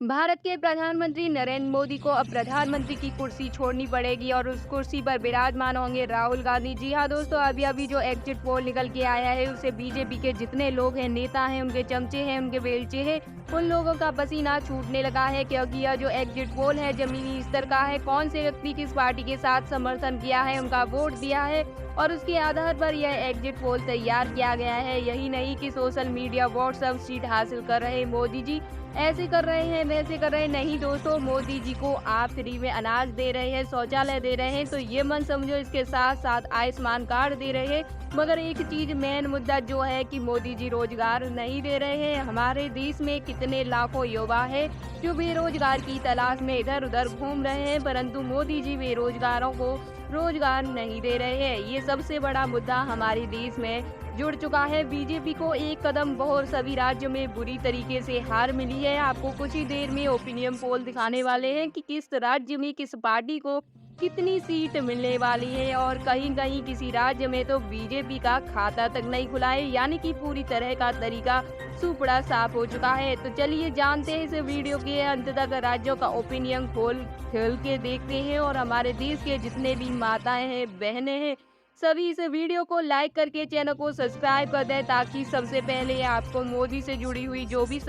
भारत के प्रधानमंत्री नरेंद्र मोदी को अब प्रधानमंत्री की कुर्सी छोड़नी पड़ेगी और उस कुर्सी पर विराजमान होंगे राहुल गांधी। जी हाँ दोस्तों, अभी अभी जो एग्जिट पोल निकल के आया है उसे बीजेपी के जितने लोग हैं, नेता हैं, उनके चमचे हैं, उनके बेलचे हैं, उन लोगों का पसीना छूटने लगा है, क्योंकि यह जो एग्जिट पोल है जमीनी स्तर का है। कौन से व्यक्ति किस पार्टी के साथ समर्थन किया है, उनका वोट दिया है और उसके आधार पर यह एग्जिट पोल तैयार किया गया है। यही नहीं कि सोशल मीडिया व्हाट्सएप सीट हासिल कर रहे मोदी जी ऐसे कर रहे हैं, वैसे कर रहे हैं। नहीं दोस्तों, मोदी जी को आप फ्री में अनाज दे रहे हैं, शौचालय दे रहे हैं, तो ये मत समझो इसके साथ साथ आयुष्मान कार्ड दे रहे हैं। मगर एक चीज मेन मुद्दा जो है कि मोदी जी रोजगार नहीं दे रहे हैं। हमारे देश में कितने लाखों युवा है जो बेरोजगार की तलाश में इधर उधर घूम रहे हैं, परंतु मोदी जी बेरोजगारों को रोजगार नहीं दे रहे हैं। ये सबसे बड़ा मुद्दा हमारे देश में जुड़ चुका है। बीजेपी को एक कदम बहुत सभी राज्यों में बुरी तरीके से हार मिली है। आपको कुछ ही देर में ओपिनियन पोल दिखाने वाले हैं कि किस राज्य में किस पार्टी को कितनी सीट मिलने वाली है और कहीं कहीं किसी राज्य में तो बीजेपी का खाता तक नहीं खुला है, यानी कि पूरी तरह का तरीका सुपड़ा साफ हो चुका है। तो चलिए जानते हैं इस वीडियो के अंत तक, राज्यों का ओपिनियन पोल खोल के देखते हैं और हमारे देश के जितने भी माताएं हैं, बहनें हैं, सभी इस वीडियो को लाइक करके चैनल को सब्सक्राइब कर दें, ताकि सबसे पहले आपको मोदी से जुड़ी हुई जो भी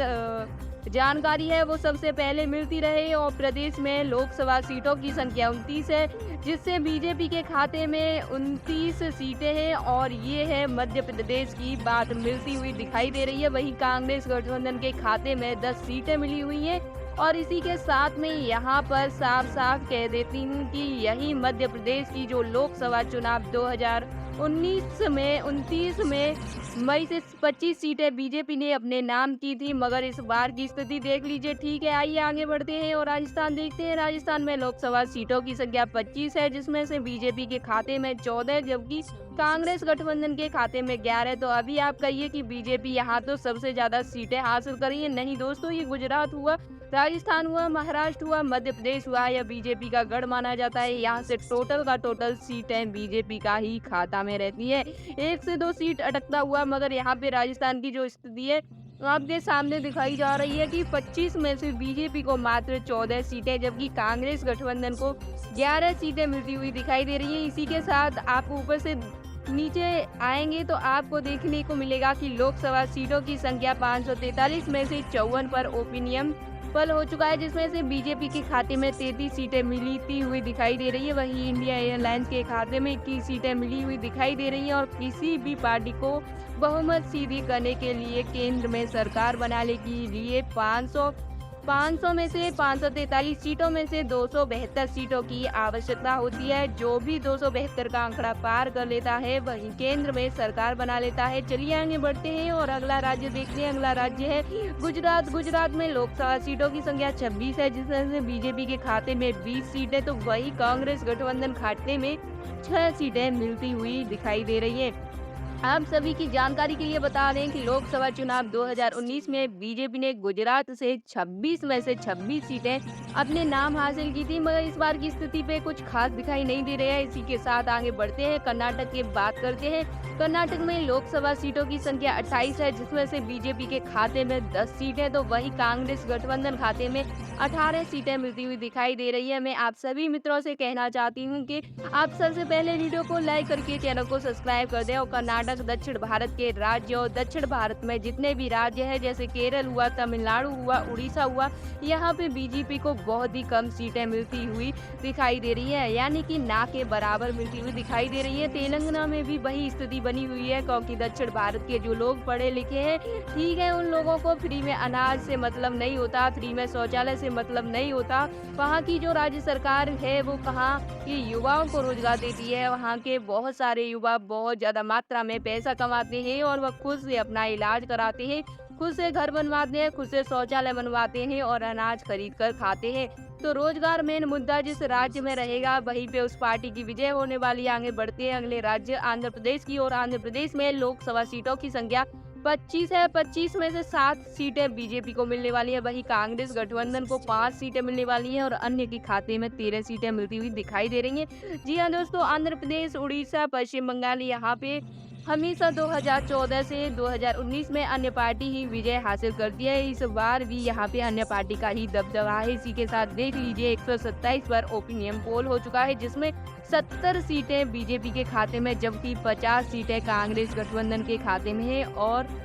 जानकारी है वो सबसे पहले मिलती रहे। और प्रदेश में लोकसभा सीटों की संख्या 29 है, जिससे बीजेपी के खाते में 29 सीटें हैं और ये है मध्य प्रदेश की बात मिलती हुई दिखाई दे रही है। वहीं कांग्रेस गठबंधन के खाते में 10 सीटें मिली हुई हैं और इसी के साथ में यहाँ पर साफ साफ कह देती हूँ कि यही मध्य प्रदेश की जो लोकसभा चुनाव 2019 में 29 में मई से 25 सीटें बीजेपी ने अपने नाम की थी, मगर इस बार की स्थिति देख लीजिए। ठीक है, आइए आगे बढ़ते हैं और राजस्थान देखते हैं। राजस्थान में लोकसभा सीटों की संख्या 25 है, जिसमें से बीजेपी के खाते में 14 जबकि कांग्रेस गठबंधन के खाते में 11। तो अभी आप कहिए कि बीजेपी यहाँ तो सबसे ज्यादा सीटें हासिल करी है। नहीं दोस्तों, ये गुजरात हुआ, राजस्थान हुआ, महाराष्ट्र हुआ, मध्य प्रदेश हुआ, या बीजेपी का गढ़ माना जाता है। यहाँ से टोटल का टोटल सीटें बीजेपी का ही खाता में रहती है। 1 से 2 सीट अटकता हुआ, मगर यहाँ पे राजस्थान की जो स्थिति है आपके सामने दिखाई जा रही है कि 25 में से बीजेपी को मात्र 14 सीटें जबकि कांग्रेस गठबंधन को 11 सीटें मिलती हुई दिखाई दे रही है। इसी के साथ आप ऊपर से नीचे आएंगे तो आपको देखने को मिलेगा कि लोकसभा सीटों की संख्या 543 में से 54 पर ओपिनियन पोल हो चुका है, जिसमें से बीजेपी के खाते में 33 सीटें मिलती हुई दिखाई दे रही है। वहीं इंडिया एयरलाइंस के खाते में 21 सीटें मिली हुई दिखाई दे रही हैं और किसी भी पार्टी को बहुमत सीधी करने के लिए केंद्र में सरकार बनाने के लिए 500 में से 543 सीटों में से 272 सीटों की आवश्यकता होती है। जो भी 272 का आंकड़ा पार कर लेता है वही केंद्र में सरकार बना लेता है। चलिए आगे बढ़ते हैं और अगला राज्य देखते हैं। अगला राज्य है गुजरात। गुजरात में लोकसभा सीटों की संख्या 26 है, जिसमें से बीजेपी के खाते में 20 सीटें तो वही कांग्रेस गठबंधन खाते में 6 सीटें मिलती हुई दिखाई दे रही है। आप सभी की जानकारी के लिए बता दें कि लोकसभा चुनाव 2019 में बीजेपी ने गुजरात से 26 में से 26 सीटें अपने नाम हासिल की थी, मगर इस बार की स्थिति पे कुछ खास दिखाई नहीं दे रहा है। इसी के साथ आगे बढ़ते हैं, कर्नाटक की बात करते हैं। कर्नाटक में लोकसभा सीटों की संख्या 28 है, जिसमें से बीजेपी के खाते में 10 सीटें तो वही कांग्रेस गठबंधन खाते में 18 सीटें मिलती हुई दिखाई दे रही है। मैं आप सभी मित्रों से कहना चाहती हूँ कि आप सबसे पहले वीडियो को लाइक करके चैनल को सब्सक्राइब कर दें। और कर्नाटक दक्षिण भारत के राज्य और दक्षिण भारत में जितने भी राज्य हैं, जैसे केरल हुआ, तमिलनाडु हुआ, उड़ीसा हुआ, यहाँ पे बीजेपी को बहुत ही कम सीटें मिलती हुई दिखाई दे रही है, यानी कि ना के बराबर मिलती हुई दिखाई दे रही है। तेलंगाना में भी वही स्थिति बनी हुई है, क्योंकि दक्षिण भारत के जो लोग पढ़े लिखे हैं, ठीक है, उन लोगों को फ्री में अनाज से मतलब नहीं होता, फ्री में शौचालय से मतलब नहीं होता। वहाँ की जो राज्य सरकार है वो कहाँ के युवाओं को रोजगार देती है। वहाँ के बहुत सारे युवा बहुत ज्यादा मात्रा में पैसा कमाते हैं और वह खुद से अपना इलाज कराते हैं, खुद से घर बनवाते हैं, खुद से शौचालय बनवाते हैं और अनाज खरीद कर खाते हैं। तो रोजगार मेन मुद्दा जिस राज्य में रहेगा वहीं पे उस पार्टी की विजय होने वाली। आगे बढ़ते हैं अगले राज्य आंध्र प्रदेश की ओर। आंध्र प्रदेश में लोकसभा सीटों की संख्या 25 है। 25 में से 7 सीटें बीजेपी को मिलने वाली है, वहीं कांग्रेस गठबंधन को 5 सीटें मिलने वाली हैं और अन्य के खाते में 13 सीटें मिलती हुई दिखाई दे रही हैं। जी हाँ दोस्तों, आंध्र प्रदेश, उड़ीसा, पश्चिम बंगाल, यहाँ पे हमेशा 2014 से 2019 में अन्य पार्टी ही विजय हासिल करती है। इस बार भी यहाँ पे अन्य पार्टी का ही दबदबा है। इसी के साथ देख लीजिए 127 पर ओपिनियन पोल हो चुका है, जिसमें 70 सीटें बीजेपी के खाते में, जबकि 50 सीटें कांग्रेस गठबंधन के खाते में है और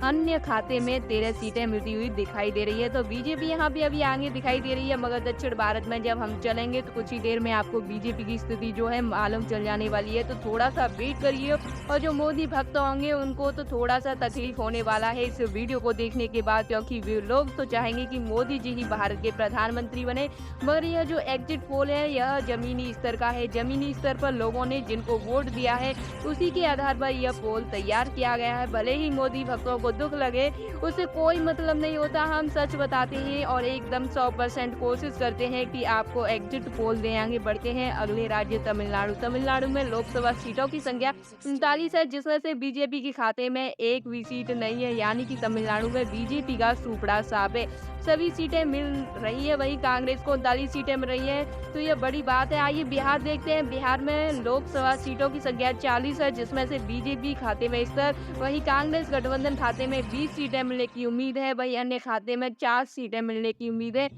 अन्य खाते में 13 सीटें मिलती हुई दिखाई दे रही है। तो बीजेपी यहाँ पे अभी आगे दिखाई दे रही है, मगर दक्षिण भारत में जब हम चलेंगे तो कुछ ही देर में आपको बीजेपी की स्थिति जो है मालूम चल जाने वाली है। तो थोड़ा सा वेट करिए, और जो मोदी भक्त होंगे उनको तो थोड़ा सा तकलीफ होने वाला है इस वीडियो को देखने के बाद, क्योंकि वे लोग तो चाहेंगे कि मोदी जी ही भारत के प्रधानमंत्री बने। मगर यह जो एग्जिट पोल है यह जमीनी स्तर का है। जमीनी स्तर पर लोगों ने जिनको वोट दिया है उसी के आधार पर यह पोल तैयार किया गया है। भले ही मोदी भक्तों को दुख लगे, उससे कोई मतलब नहीं होता। हम सच बताते हैं और एकदम 100% कोशिश करते हैं कि आपको एग्जिट पोल दे। आगे बढ़ते हैं अगले राज्य तमिलनाडु। तमिलनाडु में लोकसभा सीटों की संख्या 39 है, जिसमें से बीजेपी के खाते में एक भी सीट नहीं है, यानी कि तमिलनाडु में बीजेपी का सूपड़ा साफ है। सभी सीटें मिल रही है, वहीं कांग्रेस को 39 सीटें मिल रही है, तो ये बड़ी बात है। आइए बिहार देखते हैं। बिहार में लोकसभा सीटों की संख्या 40 है, जिसमें से बीजेपी खाते में 71, वहीं कांग्रेस गठबंधन खाते में 20 सीटें मिलने की उम्मीद है, वहीं अन्य खाते में 4 सीटें मिलने की उम्मीद है।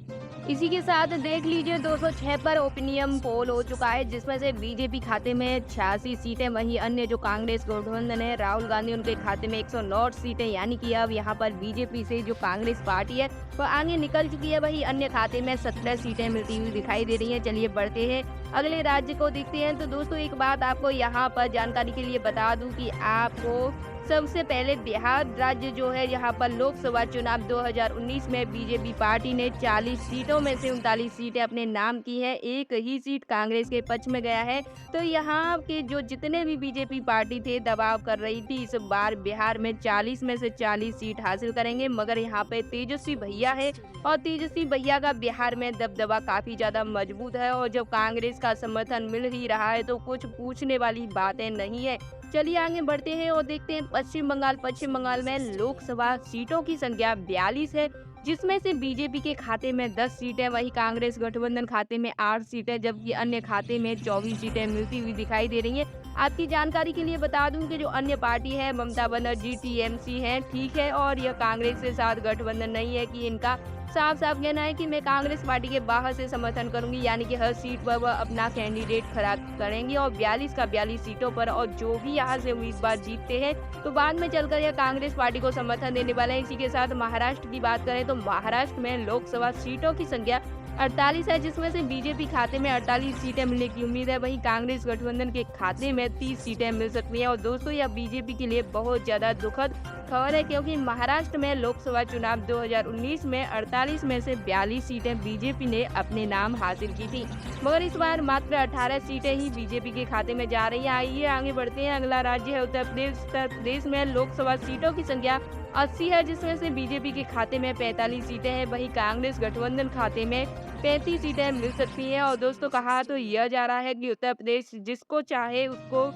इसी के साथ देख लीजिए 206 पर ओपिनियन पोल हो चुका है, जिसमें से बीजेपी खाते में 86 सीटें, वहीं अन्य जो कांग्रेस गठबंधन है राहुल गांधी उनके खाते में 109 सीटें, यानी कि अब यहाँ पर बीजेपी से जो कांग्रेस पार्टी है वो आगे निकल चुकी है। वहीं अन्य खाते में 17 सीटें मिलती हुई दिखाई दे रही हैं। चलिए बढ़ते हैं अगले राज्य को देखते हैं। तो दोस्तों एक बात आपको यहाँ पर जानकारी के लिए बता दूं कि आपको सबसे पहले बिहार राज्य जो है, यहाँ पर लोकसभा चुनाव 2019 में बीजेपी पार्टी ने 40 सीटों में से 39 सीटें अपने नाम की है, एक ही सीट कांग्रेस के पक्ष में गया है। तो यहाँ के जो जितने भी बीजेपी पार्टी थे दबाव कर रही थी, इस बार बिहार में 40 में से 40 सीट हासिल करेंगे। मगर यहाँ पे तेजस्वी भैया है और तेजस्वी भैया का बिहार में दबदबा काफी ज्यादा मजबूत है, और जब कांग्रेस का समर्थन मिल ही रहा है तो कुछ पूछने वाली बातें नहीं है। चलिए आगे बढ़ते हैं और देखते हैं पश्चिम बंगाल। पश्चिम बंगाल में लोकसभा सीटों की संख्या 42 है, जिसमें से बीजेपी के खाते में 10 सीटें, वहीं कांग्रेस गठबंधन खाते में 8 सीटें, जबकि अन्य खाते में 24 सीटें मिलती हुई दिखाई दे रही हैं। आपकी जानकारी के लिए बता दूं कि जो अन्य पार्टी है ममता बनर्जी टीएमसी है, ठीक है, और यह कांग्रेस के साथ गठबंधन नहीं है कि इनका साफ साफ कहना है कि मैं कांग्रेस पार्टी के बाहर से समर्थन करूंगी, यानी कि हर सीट पर वह अपना कैंडिडेट खड़ा करेंगे और 42 का 42 सीटों पर, और जो भी यहाँ से उम्मीदवार जीतते हैं तो बाद में चलकर यह कांग्रेस पार्टी को समर्थन देने वाले हैं। इसी के साथ महाराष्ट्र की बात करें तो महाराष्ट्र में लोकसभा सीटों की संख्या 48 है, जिसमें से बीजेपी खाते में 48 सीटें मिलने की उम्मीद है, वहीं कांग्रेस गठबंधन के खाते में 30 सीटें मिल सकती हैं। और दोस्तों यह बीजेपी के लिए बहुत ज्यादा दुखद खबर है, क्योंकि महाराष्ट्र में लोकसभा चुनाव 2019 में 48 में से 42 सीटें बीजेपी ने अपने नाम हासिल की थी, मगर इस बार मात्र 18 सीटें ही बीजेपी के खाते में जा रही है। आइए आगे बढ़ते हैं। अगला राज्य है उत्तर प्रदेश। उत्तर प्रदेश में लोकसभा सीटों की संख्या 80 है, जिसमें से बीजेपी के खाते में 45 सीटें हैं, वहीं कांग्रेस गठबंधन खाते में 35 सीटें मिल सकती हैं। और दोस्तों कहा तो यह जा रहा है कि उत्तर प्रदेश जिसको चाहे उसको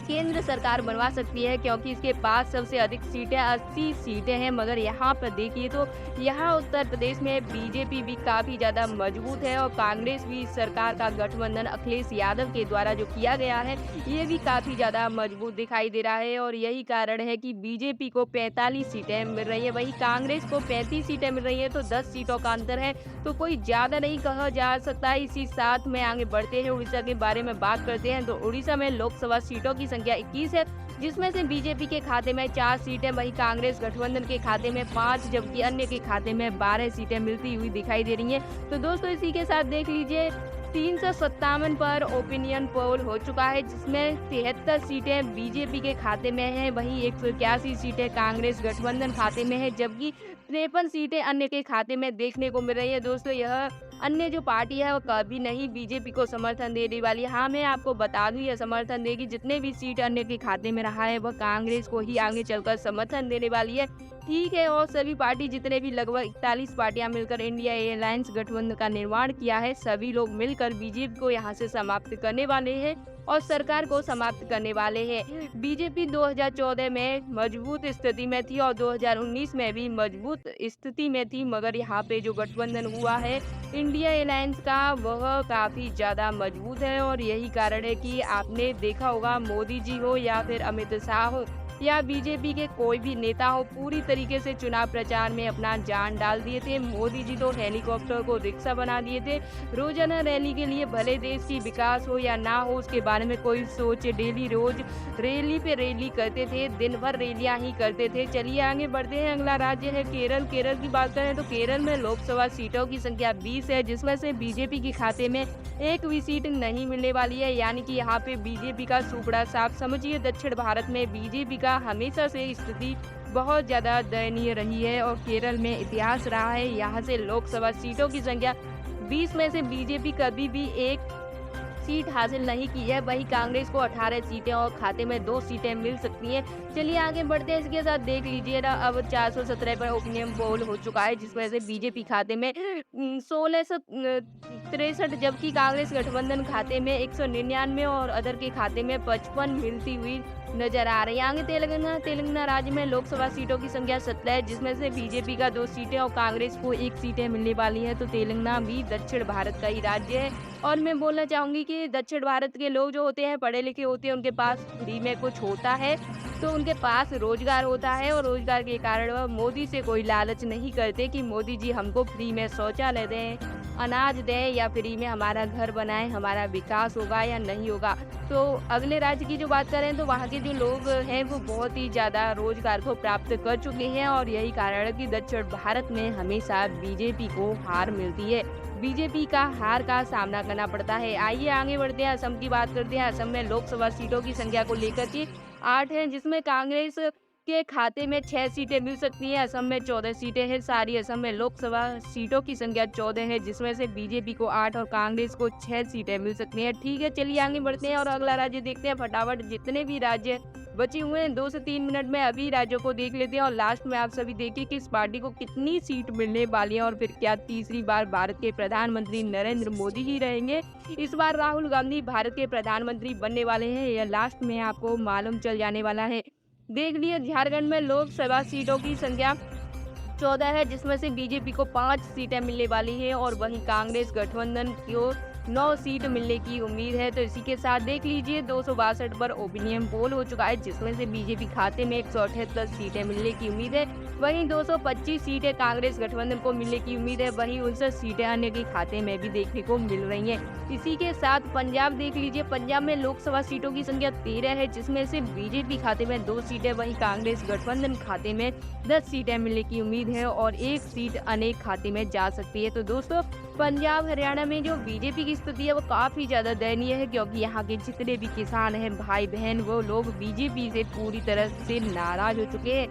केंद्र सरकार बनवा सकती है, क्योंकि इसके पास सबसे अधिक सीटें 80 सीटें हैं। मगर यहाँ पर देखिए तो यहाँ उत्तर प्रदेश में बीजेपी भी काफ़ी ज़्यादा मजबूत है और कांग्रेस भी सरकार का गठबंधन अखिलेश यादव के द्वारा जो किया गया है ये भी काफ़ी ज़्यादा मजबूत दिखाई दे रहा है। और यही कारण है कि बीजेपी को 45 सीटें मिल रही है, वहीं कांग्रेस को 35 सीटें मिल रही है, तो 10 सीटों का अंतर है, तो कोई ज़्यादा नहीं कहा जा सकता। इसी साथ में आगे बढ़ते हैं उड़ीसा के बारे में बात करते हैं। तो उड़ीसा में लोकसभा सीटों की संख्या 21 है, जिसमें से बीजेपी के खाते में 4 सीटें, वहीं कांग्रेस गठबंधन के खाते में 5, जबकि अन्य के खाते में 12 सीटें मिलती हुई दिखाई दे रही हैं। तो दोस्तों इसी के साथ देख लीजिए 357 पर ओपिनियन पोल हो चुका है, जिसमें 73 सीटें बीजेपी के खाते में है, वहीं 181 सीटें कांग्रेस गठबंधन खाते में है, जबकि 53 सीटें अन्य के खाते में देखने को मिल रही है। दोस्तों यह अन्य जो पार्टी है वो कभी नहीं बीजेपी को समर्थन देने वाली। हाँ मैं आपको बता दूं यह समर्थन देगी, जितने भी सीट अन्य के खाते में रहा है वह कांग्रेस को ही आगे चलकर समर्थन देने वाली है। ठीक है, और सभी पार्टी जितने भी लगभग 41 पार्टियां मिलकर इंडिया अलायंस गठबंधन का निर्माण किया है, सभी लोग मिलकर बीजेपी को यहाँ से समाप्त करने वाले हैं और सरकार को समाप्त करने वाले हैं। बीजेपी 2014 में मजबूत स्थिति में थी और 2019 में भी मजबूत स्थिति में थी, मगर यहाँ पे जो गठबंधन हुआ है इंडिया अलायंस का, वह काफ़ी ज़्यादा मजबूत है और यही कारण है कि आपने देखा होगा मोदी जी हो या फिर अमित शाह हो या बीजेपी के कोई भी नेता हो, पूरी तरीके से चुनाव प्रचार में अपना जान डाल दिए थे। मोदी जी तो हेलीकॉप्टर को रिक्शा बना दिए थे। रोजाना रैली के लिए भले देश की विकास हो या ना हो उसके बारे में कोई सोच, डेली रोज रैली पे रैली करते थे, दिन भर रैलियां ही करते थे। चलिए आगे बढ़ते हैं। अगला राज्य है केरल। केरल की बात करें तो केरल में लोकसभा सीटों की संख्या 20 है, जिसमें से बीजेपी के खाते में एक भी सीट नहीं मिलने वाली है, यानी कि यहाँ पे बीजेपी का सुपड़ा साफ समझिए। दक्षिण भारत में बीजेपी का हमेशा से स्थिति बहुत ज़्यादा दयनीय रही है और केरल में इतिहास रहा है यहाँ से लोकसभा सीटों की संख्या 20 में से बीजेपी कभी भी एक सीट हासिल नहीं की है। वहीं कांग्रेस को 18 सीटें और खाते में 2 सीटें मिल सकती हैं। चलिए आगे बढ़ते हैं। इसके साथ देख लीजिए ना, अब 417 पर ओपिनियन पोल हो चुका है, जिसमें से बीजेपी खाते में 1663, जबकि कांग्रेस गठबंधन खाते में 199 और अदर के खाते में 55 मिलती हुई नजर आ रही है। आगे तेलंगाना राज्य में लोकसभा सीटों की संख्या 17 है, जिसमें से बीजेपी का 2 सीटें और कांग्रेस को 1 सीटें मिलने वाली है। तो तेलंगाना भी दक्षिण भारत का ही राज्य है और मैं बोलना चाहूंगी कि दक्षिण भारत के लोग जो होते हैं पढ़े लिखे होते हैं, उनके पास फ्री में कुछ होता है तो उनके पास रोजगार होता है और रोजगार के कारण वह मोदी से कोई लालच नहीं करते कि मोदी जी हमको फ्री में शौचालय दें, अनाज दें या फ्री में हमारा घर बनाएं, हमारा विकास होगा या नहीं होगा। तो अगले राज्य की जो बात करें तो वहाँ के जो लोग हैं वो बहुत ही ज़्यादा रोजगार को प्राप्त कर चुके हैं और यही कारण है कि दक्षिण भारत में हमेशा बीजेपी को हार मिलती है। बीजेपी का हार का सामना करना पड़ता है। आइए आगे बढ़ते हैं। असम की बात करते हैं। असम में लोकसभा सीटों की संख्या को लेकर के 8 है, जिसमें कांग्रेस के खाते में 6 सीटें मिल सकती हैं। असम में 14 सीटें हैं। सारी असम में लोकसभा सीटों की संख्या 14 है, जिसमें से बीजेपी को 8 और कांग्रेस को 6 सीटें मिल सकती हैं। ठीक है, चलिए आगे बढ़ते हैं और अगला राज्य देखते हैं फटाफट। जितने भी राज्य बचे हुए हैं 2 से 3 मिनट में अभी राज्यों को देख लेते हैं और लास्ट में आप सभी देखिए कि इस पार्टी को कितनी सीट मिलने वाली है और फिर क्या तीसरी बार भारत के प्रधानमंत्री नरेंद्र मोदी ही रहेंगे। इस बार राहुल गांधी भारत के प्रधानमंत्री बनने वाले हैं, यह लास्ट में आपको मालूम चल जाने वाला है। देख लिए झारखंड में लोकसभा सीटों की संख्या 14 है, जिसमें से बीजेपी को 5 सीटें मिलने वाली है और वहीं कांग्रेस गठबंधन को 9 सीट मिलने की उम्मीद है। तो इसी के साथ देख लीजिए 262 पर ओपिनियन पोल हो चुका है, जिसमें से बीजेपी खाते में 178 सीटें मिलने की उम्मीद है। वहीं 225 सीटें कांग्रेस गठबंधन को मिलने की उम्मीद है। वहीं 59 सीटें अन्य के खाते में भी देखने को मिल रही हैं। इसी के साथ पंजाब देख लीजिए। पंजाब में लोकसभा सीटों की संख्या 13 है, जिसमें से बीजेपी खाते में 2 सीटें, वहीं कांग्रेस गठबंधन खाते में 10 सीटें मिलने की उम्मीद है और 1 सीट अनेक खाते में जा सकती है। तो दोस्तों पंजाब हरियाणा में जो बीजेपी की स्थिति है वो काफी ज्यादा दयनीय है, क्योंकि यहाँ के जितने भी किसान हैं, भाई बहन, वो लोग बीजेपी से पूरी तरह से नाराज हो चुके हैं।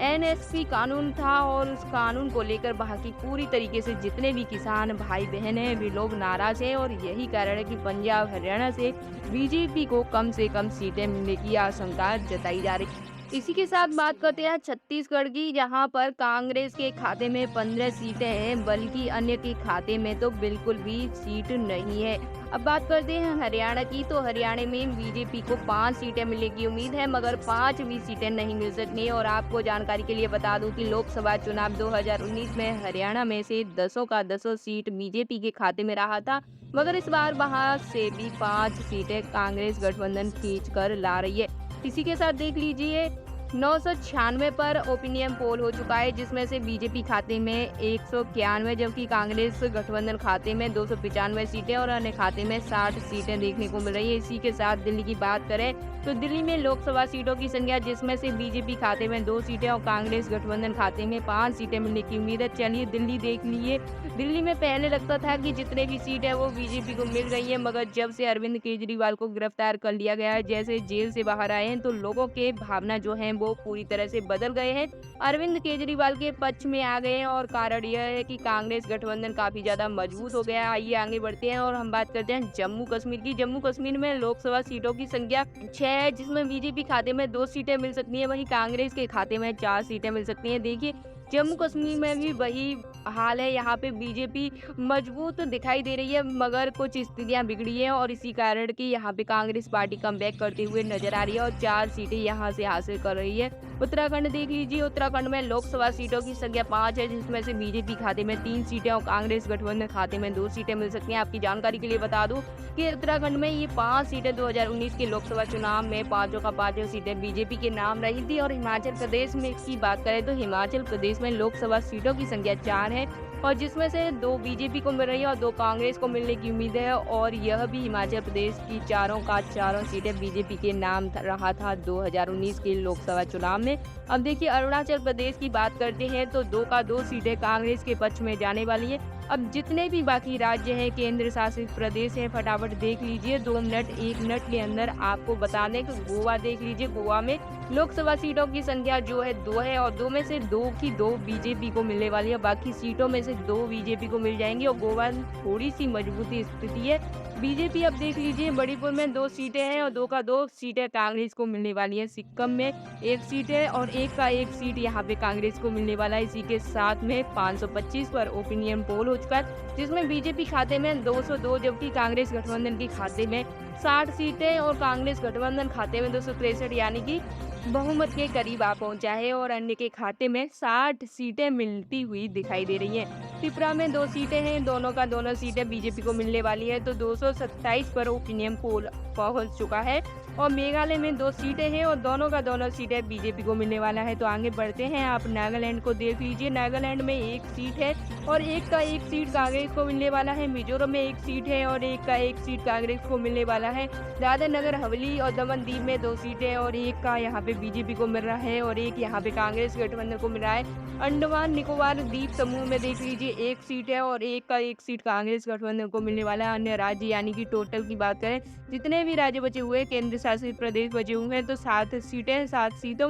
एनएसपी कानून था और उस कानून को लेकर वहाँ की पूरी तरीके से जितने भी किसान भाई बहन हैं वे लोग नाराज हैं और यही कारण है कि पंजाब हरियाणा से बीजेपी को कम से कम सीटें मिलने की आशंका जताई जा रही है। इसी के साथ बात करते हैं छत्तीसगढ़ की, जहां पर कांग्रेस के खाते में 15 सीटें हैं, बल्कि अन्य के खाते में तो बिल्कुल भी सीट नहीं है। अब बात करते हैं हरियाणा की, तो हरियाणा में बीजेपी को 5 सीटें मिलने की उम्मीद है, मगर 5 भी सीटें नहीं मिल सकती। और आपको जानकारी के लिए बता दूं कि लोकसभा चुनाव 2019 में हरियाणा में से 10 का 10 सीट बीजेपी के खाते में रहा था, मगर इस बार वहां से भी 5 सीटें कांग्रेस गठबंधन खींच कर ला रही है। इसी के साथ देख लीजिए 996 पर ओपिनियन पोल हो चुका है, जिसमें से बीजेपी खाते में 191, जबकि कांग्रेस गठबंधन खाते में 295 सीटें और अन्य खाते में 60 सीटें देखने को मिल रही है। इसी के साथ दिल्ली की बात करें तो दिल्ली में लोकसभा सीटों की संख्या, जिसमें से बीजेपी खाते में 2 सीटें और कांग्रेस गठबंधन खाते में 5 सीटें मिलने की उम्मीद है। चलिए दिल्ली देख लिए। दिल्ली में पहले लगता था कि जितने भी सीट है वो बीजेपी को मिल रही है, मगर जब से अरविंद केजरीवाल को गिरफ्तार कर लिया गया है, जैसे जेल से बाहर आए हैं, तो लोगों के भावना जो है वो पूरी तरह से बदल गए हैं, अरविंद केजरीवाल के पक्ष में आ गए हैं और कारण यह है कि कांग्रेस गठबंधन काफी ज्यादा मजबूत हो गया है। आइए आगे बढ़ते हैं और हम बात करते हैं जम्मू कश्मीर की। जम्मू कश्मीर में लोकसभा सीटों की संख्या 6 गया है, जिसमें बीजेपी खाते में 2 सीटें मिल सकती हैं, वहीं कांग्रेस के खाते में 4 सीटें मिल सकती हैं। देखिए, जम्मू कश्मीर में भी वही हाल है, यहाँ पे बीजेपी मजबूत दिखाई दे रही है, मगर कुछ स्थितियाँ बिगड़ी हैं और इसी कारण कि यहाँ पे कांग्रेस पार्टी कमबैक करते हुए नजर आ रही है और 4 सीटें यहाँ से हासिल कर रही है। उत्तराखंड देख लीजिए, उत्तराखंड में लोकसभा सीटों की संख्या 5 है, जिसमें से बीजेपी खाते में 3 सीटें और कांग्रेस गठबंधन खाते में 2 सीटें मिल सकती हैं। आपकी जानकारी के लिए बता दूं कि उत्तराखंड में ये 5 सीटें 2019 के लोकसभा चुनाव में पाँचों का पाँचों सीटें बीजेपी के नाम रही थी। और हिमाचल प्रदेश में की बात करें तो हिमाचल प्रदेश में लोकसभा सीटों की संख्या 4 है और जिसमें से 2 बीजेपी को मिल रही है और 2 कांग्रेस को मिलने की उम्मीद है। और यह भी हिमाचल प्रदेश की चारों सीटें बीजेपी के नाम रहा था 2019 के लोकसभा चुनाव में। अब देखिए, अरुणाचल प्रदेश की बात करते हैं तो 2 का 2 सीटें कांग्रेस के पक्ष में जाने वाली है। अब जितने भी बाकी राज्य हैं, केंद्र शासित प्रदेश हैं, फटाफट देख लीजिए 2 मिनट 1 मिनट के अंदर आपको बता दें कि गोवा देख लीजिए, गोवा में लोकसभा सीटों की संख्या जो है 2 है और 2 में से 2 की 2 बीजेपी को मिलने वाली है, बाकी सीटों में से 2 बीजेपी को मिल जाएंगी और गोवा थोड़ी सी मजबूती स्थिति है। बीजेपी अब देख लीजिए, मणिपुर में 2 सीटें हैं और 2 का 2 सीटें कांग्रेस को मिलने वाली है। सिक्किम में 1 सीट है और 1 का 1 सीट यहाँ पे कांग्रेस को मिलने वाला है। इसी के साथ में 525 पर ओपिनियन पोल हो चुका है, जिसमें बीजेपी खाते में 202 जबकि कांग्रेस गठबंधन के खाते में 60 सीटें और कांग्रेस गठबंधन खाते में 263, यानी कि बहुमत के करीब आ पहुंचा है और अन्य के खाते में 60 सीटें मिलती हुई दिखाई दे रही हैं। त्रिपुरा में 2 सीटें हैं, दोनों का दोनों सीटें बीजेपी को मिलने वाली है, तो 227 पर ओपिनियन पोल पहुंच चुका है। और मेघालय में 2 सीटें हैं और दोनों का दोनों सीटें बीजेपी को मिलने वाला है। तो आगे बढ़ते हैं, आप नागालैंड को देख लीजिए, नागालैंड में 1 सीट है और 1 का 1 सीट कांग्रेस को मिलने वाला है। मिजोरम में 1 सीट है और 1 का 1 सीट कांग्रेस को मिलने वाला है। दादर नगर हवेली और दमन दीव में 2 सीटें और 1 का यहाँ पे बीजेपी को मिल रहा है और 1 यहाँ पे कांग्रेस गठबंधन को मिल रहा है। अंडमान निकोबार द्वीप समूह में देख लीजिए 1 सीट है और 1 का 1 सीट कांग्रेस गठबंधन को मिलने वाला है। अन्य राज्य यानी कि टोटल की बात करें, जितने भी राज्य बचे हुए, केंद्र शासित प्रदेश बचे हुए हैं, तो 7 सीटें, 7 सीटों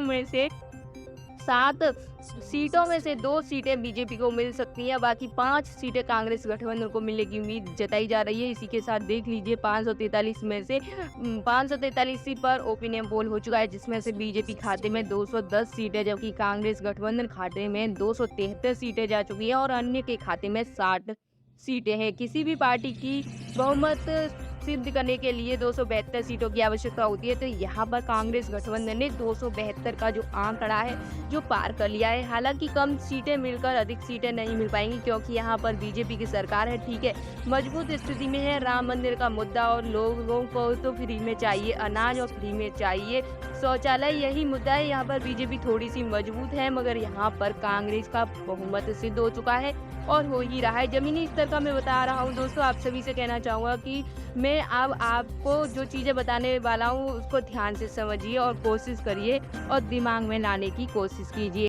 में से 2 सीटें बीजेपी को मिल सकती हैं, बाकी 5 सीटें कांग्रेस गठबंधन को मिलने की उम्मीद जताई जा रही है। इसी के साथ देख लीजिए 543 में से 543 सीट पर ओपिनियन पोल हो चुका है, जिसमें से बीजेपी खाते में 210 सीटें जबकि कांग्रेस गठबंधन खाते में 273 सीटें जा चुकी हैं और अन्य के खाते में 60 सीटें हैं। किसी भी पार्टी की बहुमत सिद्ध करने के लिए 272 सीटों की आवश्यकता होती है, तो यहाँ पर कांग्रेस गठबंधन ने 272 का जो आंकड़ा है जो पार कर लिया है। हालांकि कम सीटें मिलकर अधिक सीटें नहीं मिल पाएंगी, क्योंकि यहाँ पर बीजेपी की सरकार है, ठीक है, मजबूत स्थिति में है। राम मंदिर का मुद्दा और लोगों को तो फ्री में चाहिए अनाज और फ्री में चाहिए शौचालय, यही मुद्दा है। यहाँ पर बीजेपी थोड़ी सी मजबूत है, मगर यहाँ पर कांग्रेस का बहुमत सिद्ध हो चुका है और हो ही रहा है। जमीनी स्तर का मैं बता रहा हूँ दोस्तों, आप सभी से कहना चाहूँगा कि मैं अब आपको जो चीज़ें बताने वाला हूँ उसको ध्यान से समझिए और कोशिश करिए और दिमाग में लाने की कोशिश कीजिए।